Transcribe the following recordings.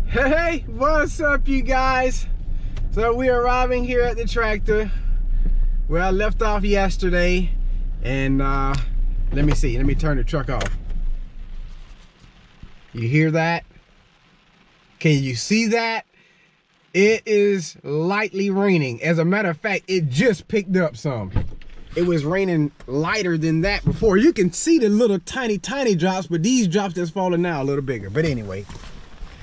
Hey, what's up, you guys? So we're arriving here at the tractor where I left off yesterday, and let me turn the truck off. You hear that? Can you see that? It is lightly raining. As a matter of fact, it just picked up some. It was raining lighter than that before. You can see the little tiny drops, but these drops that's falling now a little bigger. But anyway,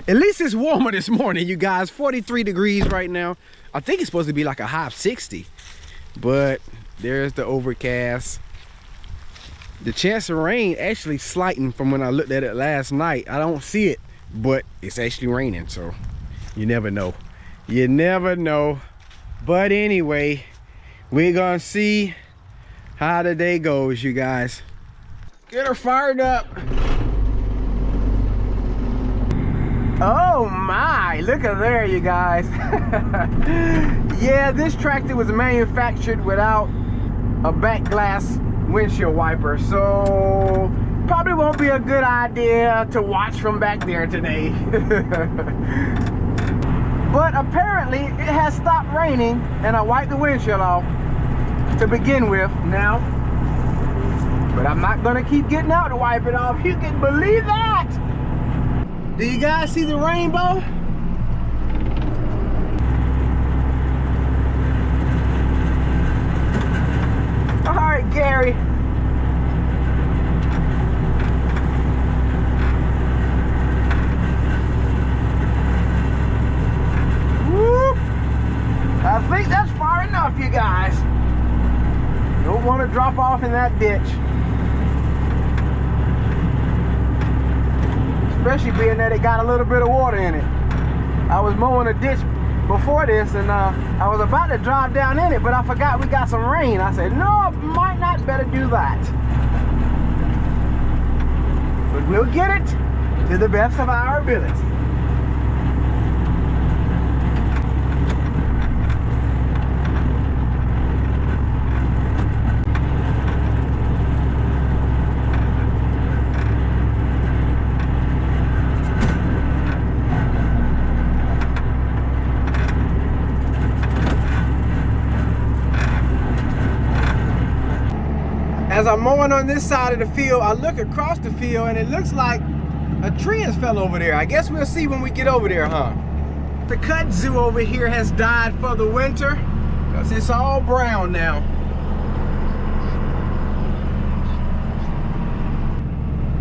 at least it's warmer this morning, you guys. 43 degrees right now. I think it's supposed to be like a high of 60, but there's the overcast. The chance of rain actually slighting from when I looked at it last night. I don't see it, but it's actually raining, so you never know. You never know. But anyway, we're gonna see how the day goes, you guys. Get her fired up. Oh my, look at there, you guys. Yeah, this tractor was manufactured without a back glass windshield wiper, so probably won't be a good idea to watch from back there today. But apparently it has stopped raining, and I wiped the windshield off to begin with now. But I'm not gonna keep getting out to wipe it off. You can believe that. Do you guys see the rainbow? All right, Gary. Whoop. I think that's far enough, you guys. Don't want to drop off in that ditch. Especially being that it got a little bit of water in it. I was mowing a ditch before this, and I was about to drive down in it, but I forgot we got some rain. I said, no, I might not better do that. But we'll get it to the best of our ability. As I'm mowing on this side of the field, I look across the field and it looks like a tree has fell over there. I guess we'll see when we get over there, huh? The kudzu over here has died for the winter because it's all brown now.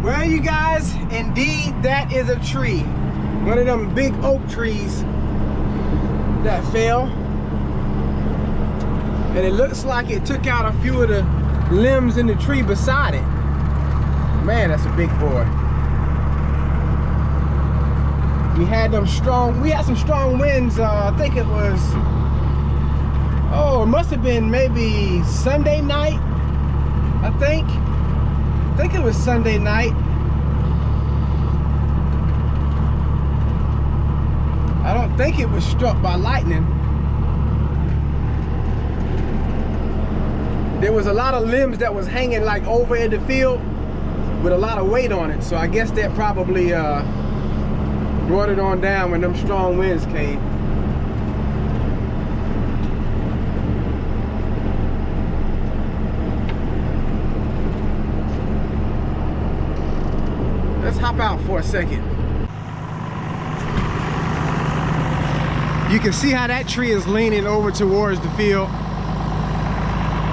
Well, you guys, indeed that is a tree. One of them big oak trees that fell. And it looks like it took out a few of the limbs in the tree beside it. Man, that's a big boy. We had some strong winds. I think it was, it must have been maybe Sunday night. I think it was Sunday night. I don't think it was struck by lightning. There was a lot of limbs that was hanging like over in the field with a lot of weight on it. So I guess that probably brought it on down when them strong winds came. Let's hop out for a second. You can see how that tree is leaning over towards the field.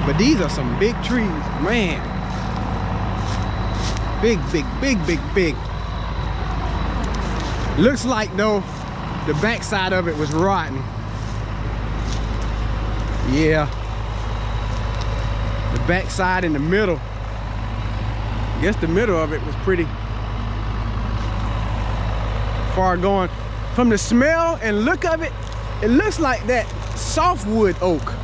But these are some big trees, man. Big. Looks like though, the backside of it was rotten. Yeah. The backside in the middle. I guess the middle of it was pretty far gone. From the smell and look of it, it looks like that softwood oak.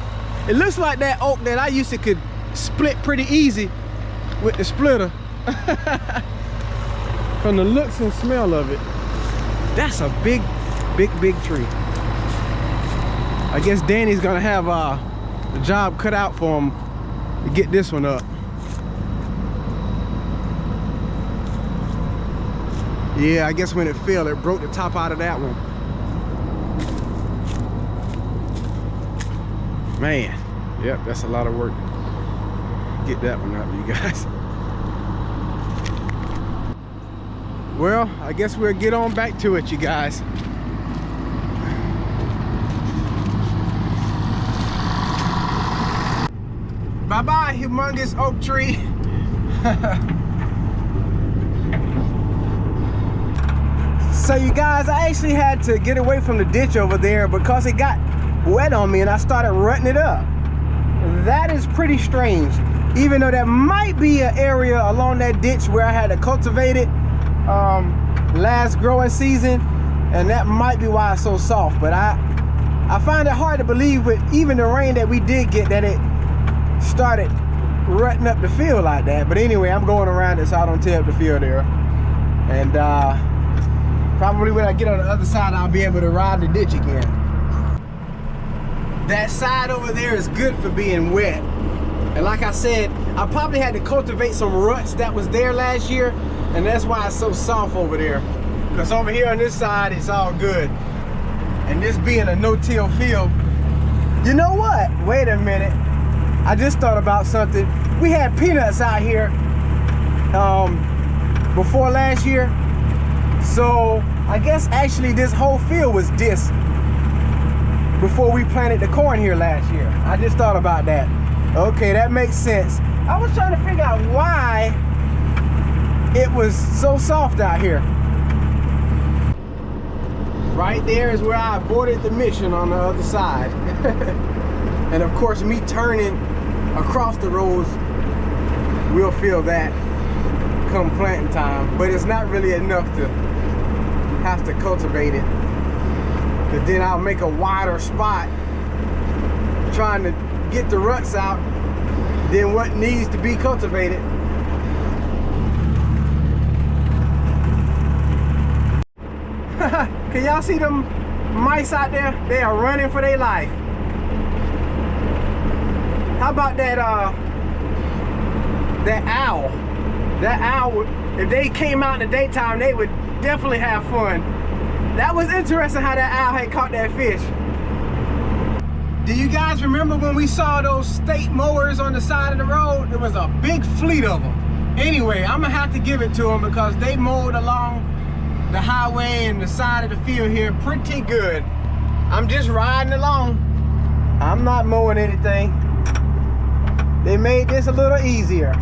It looks like that oak that I used to could split pretty easy with the splitter. From the looks and smell of it, that's a big tree. I guess Danny's gonna have the job cut out for him to get this one up. Yeah, I guess when it fell, it broke the top out of that one. Man, yep, that's a lot of work. Get that one out of you guys. Well, I guess we'll get on back to it, you guys. Bye-bye, humongous oak tree. So you guys, I actually had to get away from the ditch over there because it got wet on me and I started rutting it up. That is pretty strange. Even though that might be an area along that ditch where I had to cultivate it last growing season, and that might be why it's so soft. But I find it hard to believe with even the rain that we did get that it started rutting up the field like that. But anyway, I'm going around it so I don't tear up the field there. And probably when I get on the other side, I'll be able to ride the ditch again. That side over there is good for being wet. And like I said, I probably had to cultivate some ruts that was there last year, and that's why it's so soft over there. Because over here on this side, it's all good. And this being a no-till field, you know what? Wait a minute. I just thought about something. We had peanuts out here before last year. So I guess actually this whole field was disc before we planted the corn here last year. I just thought about that. Okay, that makes sense. I was trying to figure out why it was so soft out here. Right there is where I aborted the mission on the other side. And of course, me turning across the roads, we'll feel that come planting time. But it's not really enough to have to cultivate it. But then I'll make a wider spot trying to get the ruts out than what needs to be cultivated. Can y'all see them mice out there? They are running for their life. How about that that owl? That owl, if they came out in the daytime, they would definitely have fun. That was interesting how that owl had caught that fish. Do you guys remember when we saw those state mowers on the side of the road? It was a big fleet of them. Anyway, I'm gonna have to give it to them because they mowed along the highway and the side of the field here pretty good. I'm just riding along. I'm not mowing anything. They made this a little easier.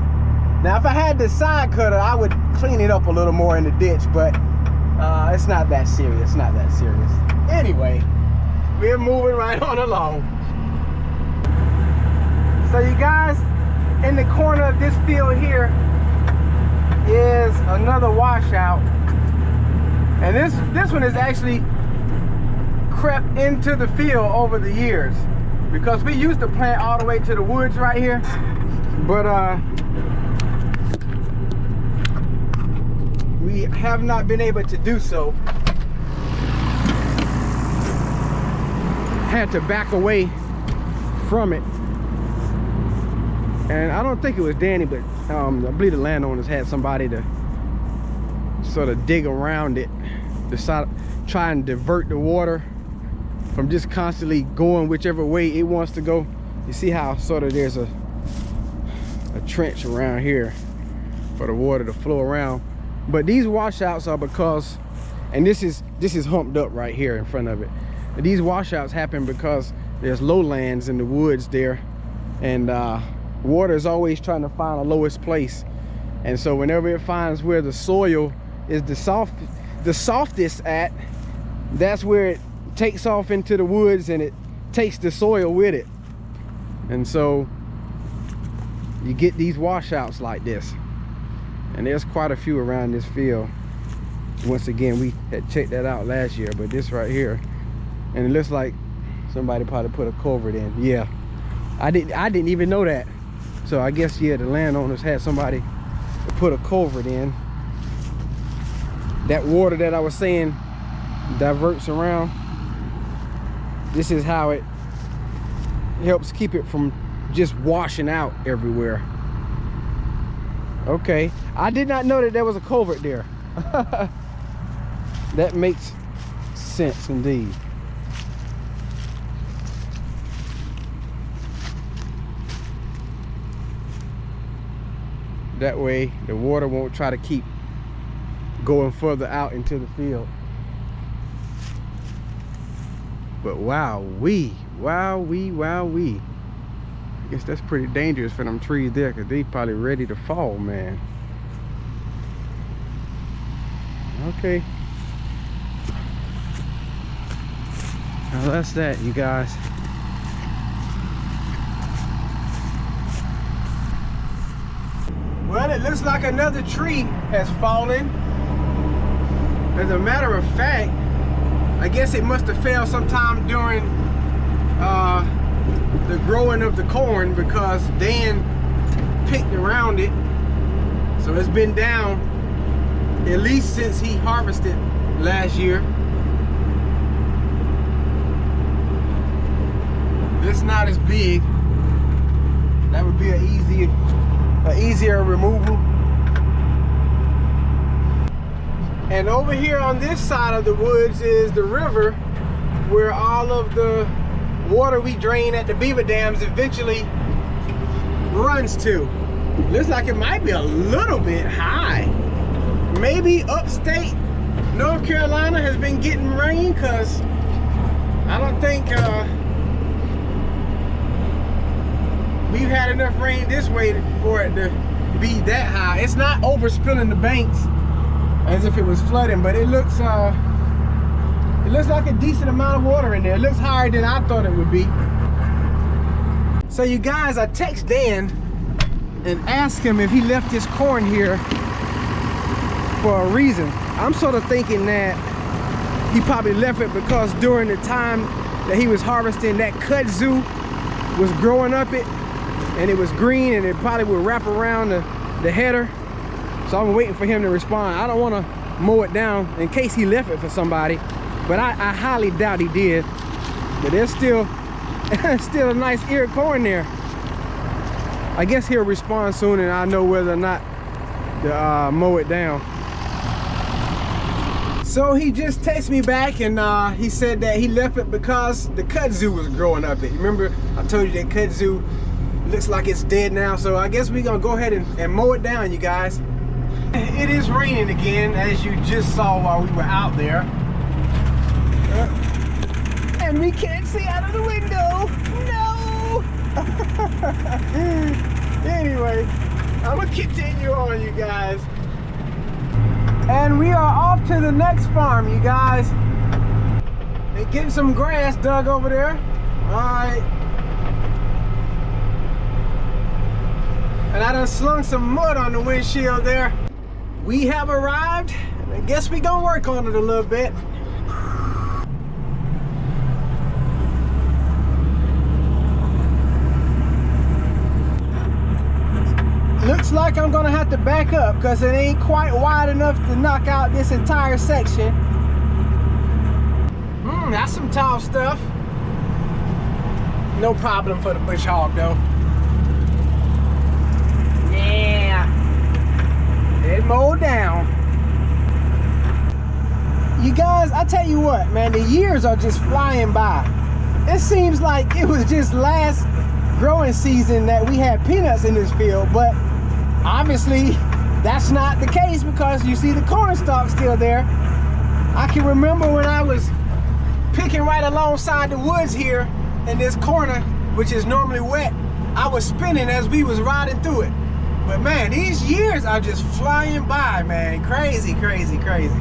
Now, if I had the side cutter, I would clean it up a little more in the ditch, but it's not that serious, not that serious. Anyway, we're moving right on along. So you guys, in the corner of this field here is another washout. And this one has actually crept into the field over the years because we used to plant all the way to the woods right here. But we have not been able to do so. Had to back away from it. And I don't think it was Danny, but I believe the landowners had somebody to sort of dig around it, to try and divert the water from just constantly going whichever way it wants to go. You see how sort of there's a trench around here for the water to flow around. But these washouts are because, and this is humped up right here in front of it. These washouts happen because there's lowlands in the woods there, and water is always trying to find the lowest place. And so whenever it finds where the soil is the softest at, that's where it takes off into the woods and it takes the soil with it. And so you get these washouts like this. And there's quite a few around this field. Once again, we had checked that out last year, but this right here, and it looks like somebody probably put a culvert in. Yeah, I didn't even know that. So I guess, yeah, the landowners had somebody to put a culvert in. That water that I was saying diverts around. This is how it helps keep it from just washing out everywhere. Okay, I did not know that there was a culvert there. That makes sense indeed. That way the water won't try to keep going further out into the field. But wow-wee. I guess that's pretty dangerous for them trees there, because they probably ready to fall, man. Okay. Well, that's that, you guys. Well, it looks like another tree has fallen. As a matter of fact, I guess it must have fell sometime during the growing of the corn, because Dan picked around it. So it's been down at least since he harvested last year. It's not as big. That would be an easier removal. And over here on this side of the woods is the river, where all of the water we drain at the beaver dams eventually runs to. Looks like it might be a little bit high. Maybe upstate North Carolina has been getting rain, because I don't think we've had enough rain this way for it to be that high. It's not overspilling the banks as if it was flooding, but it looks like a decent amount of water in there. It looks higher than I thought it would be. So you guys, I text Dan and asked him if he left his corn here for a reason. I'm sort of thinking that he probably left it because during the time that he was harvesting, that kudzu was growing up it, and it was green, and it probably would wrap around the header. So I'm waiting for him to respond. I don't want to mow it down in case he left it for somebody, but I highly doubt he did. But there's still a nice ear of corn there. I guess he'll respond soon, and I'll know whether or not to mow it down. So he just texted me back, and he said that he left it because the kudzu was growing up it. Remember I told you that kudzu looks like it's dead now, so I guess we're gonna go ahead and mow it down, you guys. It is raining again, as you just saw while we were out there. And we can't see out of the window. No! Anyway, I'm gonna continue on, you guys. And we are off to the next farm, you guys. They're getting some grass dug over there. Alright. And I done slung some mud on the windshield there. We have arrived. I guess we gonna work on it a little bit. Looks like I'm gonna have to back up because it ain't quite wide enough to knock out this entire section. That's some tall stuff. No problem for the bush hog though. Yeah. It mowed down. You guys, I tell you what, man, the years are just flying by. It seems like it was just last growing season that we had peanuts in this field, but obviously that's not the case because you see the corn stalk still there. I can remember when I was picking right alongside the woods here in this corner, which is normally wet, I was spinning as we was riding through it. But man, these years are just flying by, man. Crazy, crazy, crazy.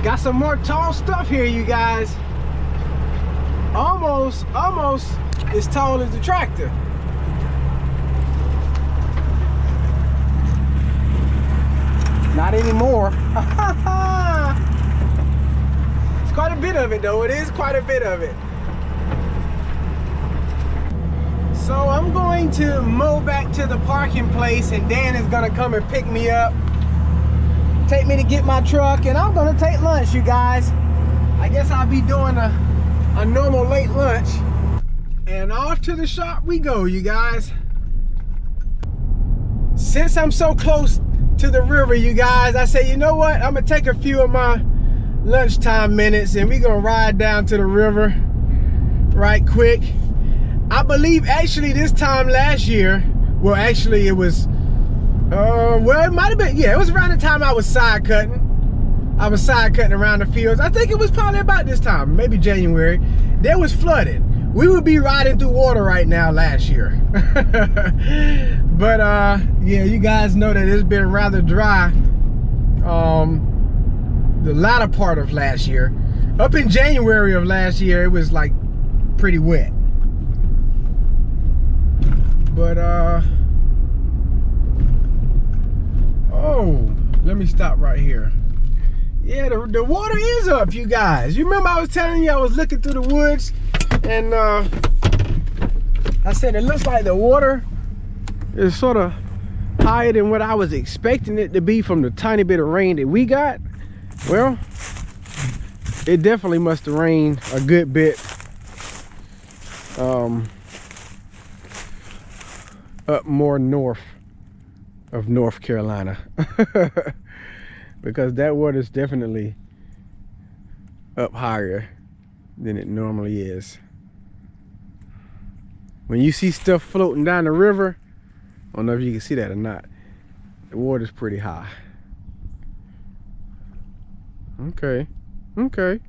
Got some more tall stuff here, you guys. Almost as tall as the tractor. Not anymore. It's quite a bit of it though. It is quite a bit of it. So I'm going to mow back to the parking place, and Dan is gonna come and pick me up, take me to get my truck, and I'm gonna take lunch, you guys. I guess I'll be doing a normal late lunch. And off to the shop we go, you guys. Since I'm so close to the river, you guys. I said, you know what? I'm gonna take a few of my lunchtime minutes and we're gonna ride down to the river right quick. I believe actually this time last year, well, actually it was, well, it might have been, yeah, it was around the time I was side cutting. I was side cutting around the fields. I think it was probably about this time, maybe January. There was flooding. We would be riding through water right now last year. But yeah, you guys know that it's been rather dry the latter part of last year. Up in January of last year, it was like pretty wet. But oh, let me stop right here. Yeah, the water is up, you guys. You remember I was telling you I was looking through the woods and I said it looks like the water is sort of higher than what I was expecting it to be from the tiny bit of rain that we got. Well, it definitely must have rained a good bit up more north of North Carolina. Because that water is definitely up higher than it normally is. When you see stuff floating down the river, I don't know if you can see that or not, the water's pretty high. Okay, okay.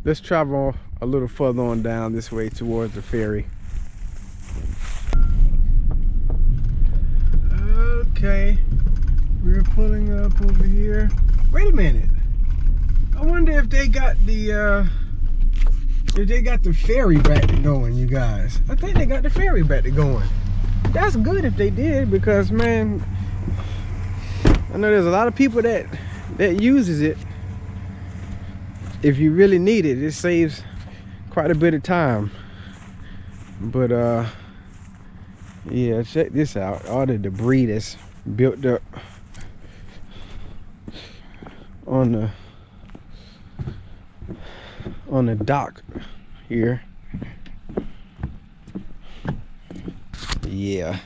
Let's travel a little further on down this way towards the ferry. Okay, we're pulling up over here. Wait a minute. I wonder if they got the ferry back to going, you guys. I think they got the ferry back to going. That's good if they did, because man, I know there's a lot of people that uses it. If you really need it, it saves quite a bit of time. But yeah, check this out. All the debris that's built up on the dock here. Yeah,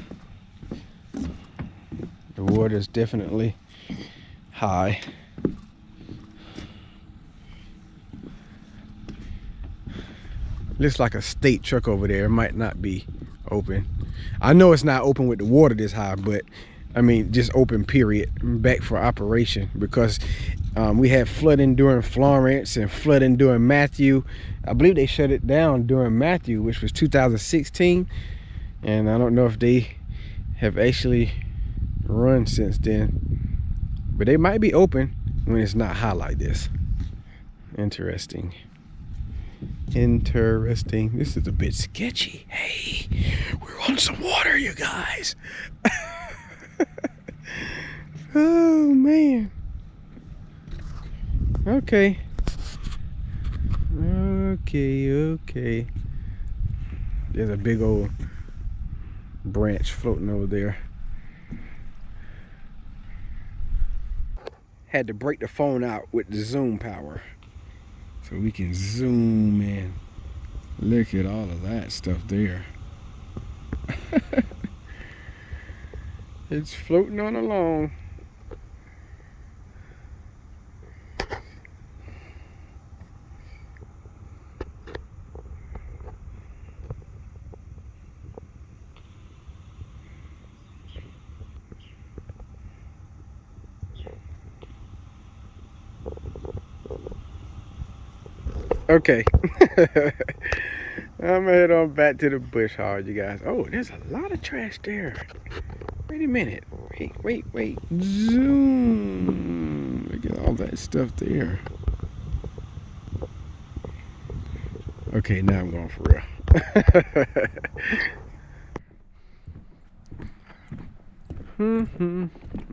the water's definitely high. Looks like a state truck over there. It might not be open. I know it's not open with the water this high, but I mean just open period, back for operation, because we had flooding during Florence and flooding during Matthew. I believe they shut it down during Matthew, which was 2016, and I don't know if they have actually run since then, but they might be open when it's not high like this. Interesting. Interesting. This is a bit sketchy. Hey, we're on some water, you guys. Oh man. Okay. Okay. There's a big old branch floating over there. Had to break the phone out with the zoom power so we can zoom in. Look at all of that stuff there. It's floating on along. Okay. I'm gonna head on back to the bush hog, you guys. Oh, there's a lot of trash there. Wait a minute. Wait. Zoom. Look at all that stuff there. Okay, now I'm going for real.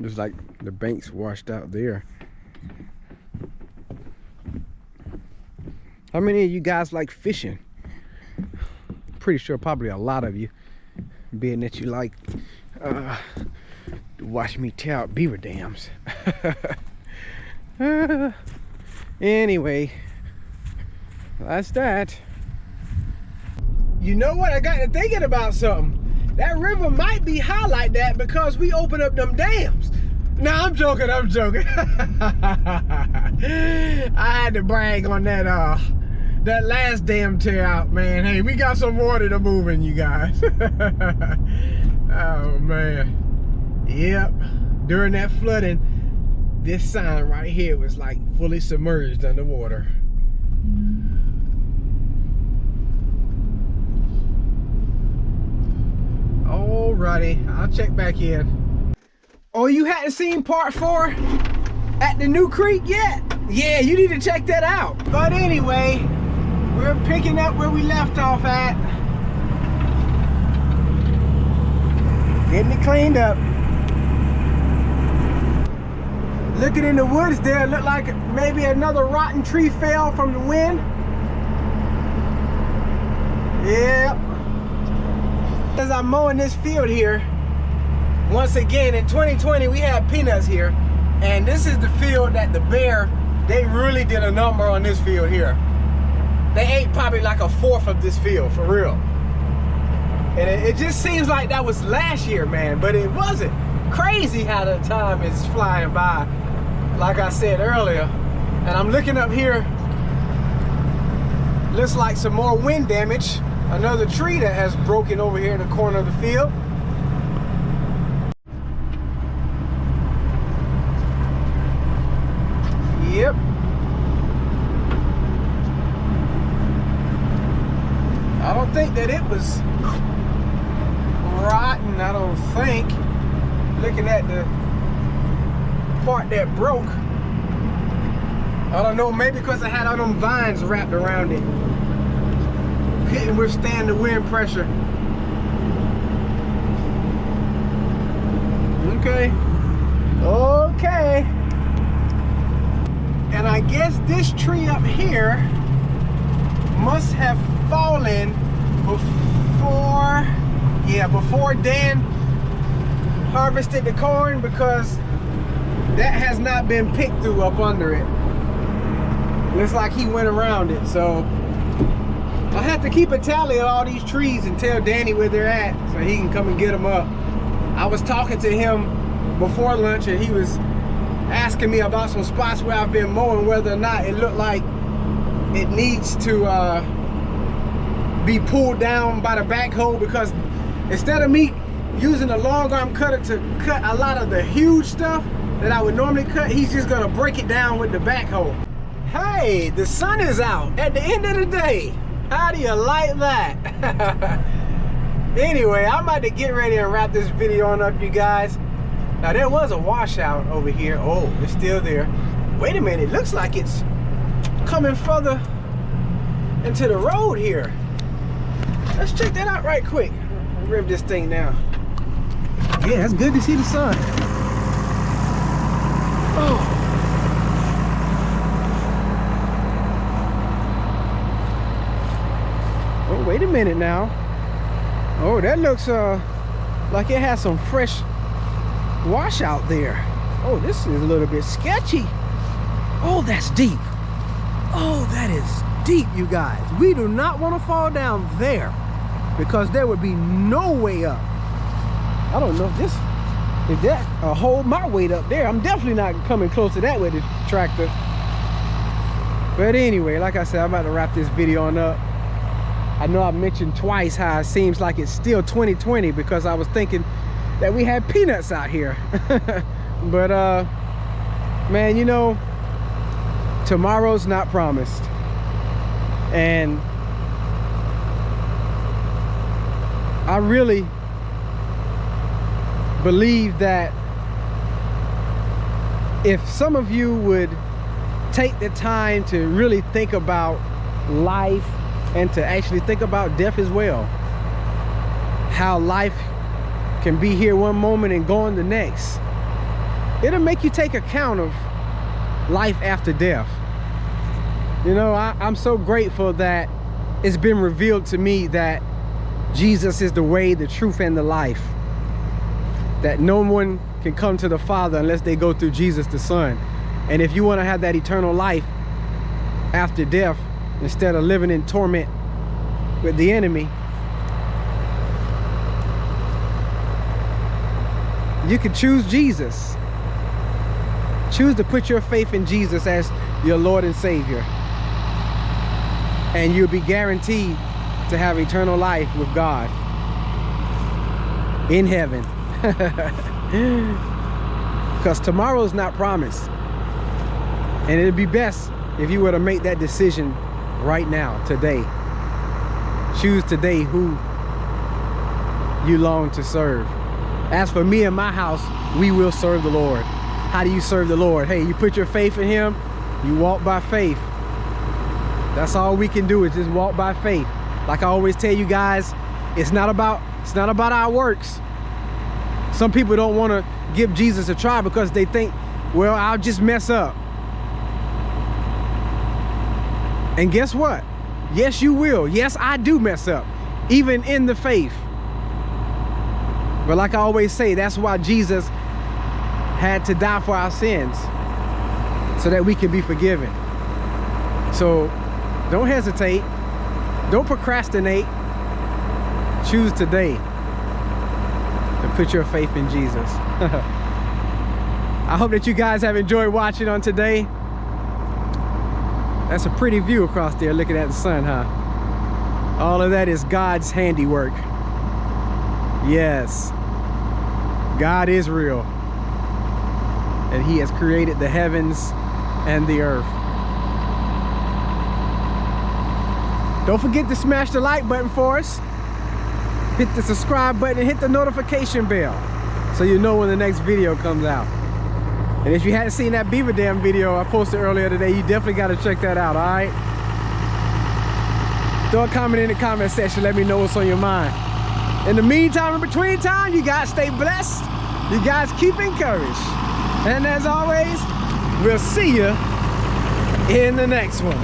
Just like the banks washed out there. How many of you guys like fishing? Pretty sure probably a lot of you, being that you like to watch me tear out beaver dams. Anyway, that's that. You know what? I got to thinking about something. That river might be high like that because we open up them dams. Nah, I'm joking, I'm joking. I had to brag on that that last dam tear out, man. Hey, we got some water to move in, you guys. Oh man. Yep. During that flooding, this sign right here was like fully submerged underwater. Alrighty, I'll check back in. Oh, you hadn't seen part 4 at the new creek yet? Yeah, you need to check that out. But anyway, we're picking up where we left off at. Getting it cleaned up. Looking in the woods there, looked like maybe another rotten tree fell from the wind. Yep. As I'm mowing this field here, once again in 2020 we had peanuts here, and this is the field that the bear, they really did a number on this field here. They ate probably like a fourth of this field, for real. And it just seems like that was last year, man, but it wasn't. Crazy how the time is flying by, like I said earlier. And I'm looking up here, looks like some more wind damage. Another tree that has broken over here in the corner of the field. Yep. I don't think that it was rotten, I don't think. Looking at the part that broke. I don't know, maybe because it had all them vines wrapped around it. Couldn't withstand the wind pressure. Okay. Okay. And I guess this tree up here must have fallen before Dan harvested the corn, because that has not been picked through up under it. Looks like he went around it, so I'll have to keep a tally of all these trees and tell Danny where they're at so he can come and get them up. I was talking to him before lunch and he was asking me about some spots where I've been mowing, whether or not it looked like it needs to be pulled down by the backhoe, because instead of me using a long arm cutter to cut a lot of the huge stuff that I would normally cut, he's just gonna break it down with the backhoe. Hey, the sun is out at the end of the day. How do you like that? Anyway, I'm about to get ready and wrap this video on up, you guys. Now, there was a washout over here. Oh, it's still there. Wait a minute, it looks like it's coming further into the road here. Let's check that out right quick. I'll rip this thing down. Yeah, it's good to see the sun. Oh. Oh, wait a minute now. Oh, that looks like it has some fresh washout there. Oh, this is a little bit sketchy. Oh, that's deep. Oh, that is deep, you guys. We do not want to fall down there, because there would be no way up. I don't know if that hold my weight up there. I'm definitely not coming close to that with the tractor. But anyway, like I said, I'm about to wrap this video on up. I know I mentioned twice how it seems like it's still 2020, because I was thinking that we had peanuts out here. But man, you know, tomorrow's not promised. And I really believe that if some of you would take the time to really think about life and to actually think about death as well, how life can be here one moment and gone the next, it'll make you take account of life after death. You know, I'm so grateful that it's been revealed to me that Jesus is the way, the truth, and the life. That no one can come to the Father unless they go through Jesus the Son. And if you want to have that eternal life after death, instead of living in torment with the enemy, you can choose Jesus. Choose to put your faith in Jesus as your Lord and Savior. And you'll be guaranteed to have eternal life with God in heaven. Because tomorrow's not promised. And it'd be best if you were to make that decision right now, today. Choose today who you long to serve. As for me and my house, we will serve the Lord. How do you serve the Lord? Hey, you put your faith in him, you walk by faith. That's all we can do, is just walk by faith. Like I always tell you guys, it's not about our works. Some people don't want to give Jesus a try because they think, well, I'll just mess up. And guess what? Yes, you will. Yes, I do mess up, even in the faith. But like I always say, that's why Jesus had to die for our sins, so that we can be forgiven. So don't hesitate. Don't procrastinate. Choose today to put your faith in Jesus. I hope that you guys have enjoyed watching on today. That's a pretty view across there looking at the sun, huh? All of that is God's handiwork. Yes, God is real, and he has created the heavens and the earth. Don't forget to smash the like button for us. Hit the subscribe button and hit the notification bell so you know when the next video comes out. And if you hadn't seen that beaver dam video I posted earlier today, you definitely got to check that out, all right? Throw a comment in the comment section, let me know what's on your mind. In the meantime, in between time, you guys stay blessed. You guys keep encouraged. And as always, we'll see you in the next one.